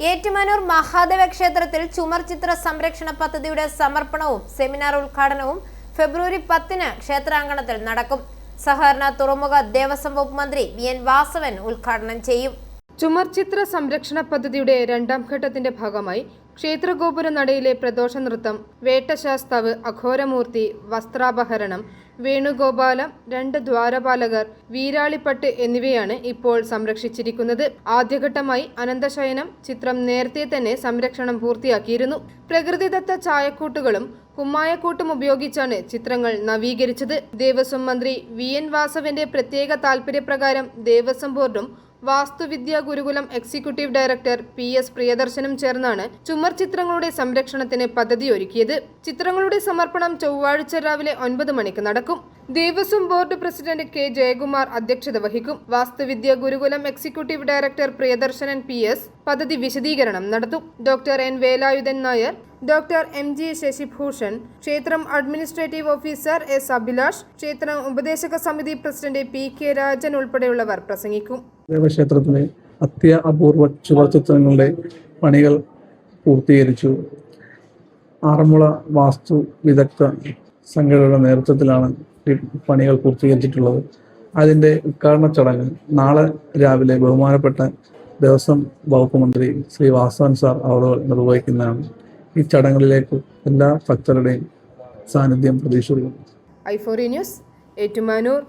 ഏറ്റുമാനൂർ മഹാദേവ ക്ഷേത്രത്തിൽ ചുമർ ചിത്ര സംരക്ഷണ പദ്ധതിയുടെ സമർപ്പണവും സെമിനാർ ഉദ്ഘാടനവും ഫെബ്രുവരി 10-ന് ക്ഷേത്രാങ്കണത്തിൽ നടക്കും. സഹകരണ തുറമുഖ ദേവസ്വം വകുപ്പ് മന്ത്രി വി.എൻ. വാസവൻ ഉദ്ഘാടനം ചെയ്യും. ചുമർ ചിത്ര സംരക്ഷണ പദ്ധതിയുടെ രണ്ടാം ഘട്ടത്തിന്റെ ഭാഗമായി ക്ഷേത്രഗോപുര നടയിലെ പ്രദോഷ നൃത്തം, വേട്ടശാസ്താവ്, അഘോരമൂർത്തി, വസ്ത്രാപഹരണം, വേണുഗോപാലം, 2 ദ്വാരപാലകർ, വീരാളിപ്പട്ട് എന്നിവയാണ് ഇപ്പോൾ സംരക്ഷിച്ചിരിക്കുന്നത്. ആദ്യഘട്ടമായി അനന്തശയനം ചിത്രം നേരത്തെ തന്നെ സംരക്ഷണം പൂർത്തിയാക്കിയിരുന്നു. പ്രകൃതിദത്ത ചായക്കൂട്ടുകളും കുമ്മായക്കൂട്ടും ഉപയോഗിച്ചാണ് ചിത്രങ്ങൾ നവീകരിച്ചത്. ദേവസ്വം മന്ത്രി വി.എൻ. വാസവന്റെ പ്രത്യേക താൽപര്യപ്രകാരം ദേവസ്വം ബോർഡും വാസ്തുവിദ്യാ ഗുരുകുലം എക്സിക്യൂട്ടീവ് ഡയറക്ടർ പി.എസ്. പ്രിയദർശനും ചേർന്നാണ് ചുമർ ചിത്രങ്ങളുടെ സംരക്ഷണത്തിന് പദ്ധതി ഒരുക്കിയത്. ചിത്രങ്ങളുടെ സമർപ്പണം ചൊവ്വാഴ്ച രാവിലെ 9 മണിക്ക് നടക്കും. Devaswom board president K. Jayakumar അധ്യക്ഷത വഹിക്കും. വാസ്തുവിദ്യാ ഗുരുകുലം എക്സിക്യൂട്ടീവ് ഡയറക്ടർ പ്രിയദർശനൻ പി.എസ്. പദ്ധതി വിശദീകരണം നടത്തും. Doctor N. Velayudhan Nair, doctor M. G. Shashibhushan, ക്ഷേത്രം അഡ്മിനിസ്ട്രേറ്റീവ് ഓഫീസർ എസ്. അഭിലാഷ്, ക്ഷേത്രം ഉപദേശക സമിതി പ്രസിഡന്റ് പി. കെ. രാജൻ ഉൾപ്പെടെയുള്ളവർ പ്രസംഗിക്കും. ദേവക്ഷേത്രത്തിലെ അത്യപൂർവ ചുവർച്ചിത്രങ്ങളുടെ പണികൾ പൂർത്തീകരിച്ചു. ആറന്മുള വാസ്തു വിദഗ്ധ സംഘടനയുടെ നേതൃത്വത്തിലാണ് ഈ പണികൾ പൂർത്തീകരിച്ചിട്ടുള്ളത്. അതിൻ്റെ ഉദ്ഘാടന ചടങ്ങ് നാളെ രാവിലെ ബഹുമാനപ്പെട്ട ദേവസ്വം വകുപ്പ് മന്ത്രി ശ്രീ വാസവൻ സാർ അവർ നിർവഹിക്കുന്നതാണ്. ഈ ചടങ്ങുകളിലേക്ക് എല്ലാ ഭക്തരുടെയും സാന്നിധ്യം പ്രതീക്ഷിക്കുന്നു. i4 news, Ettumanoor.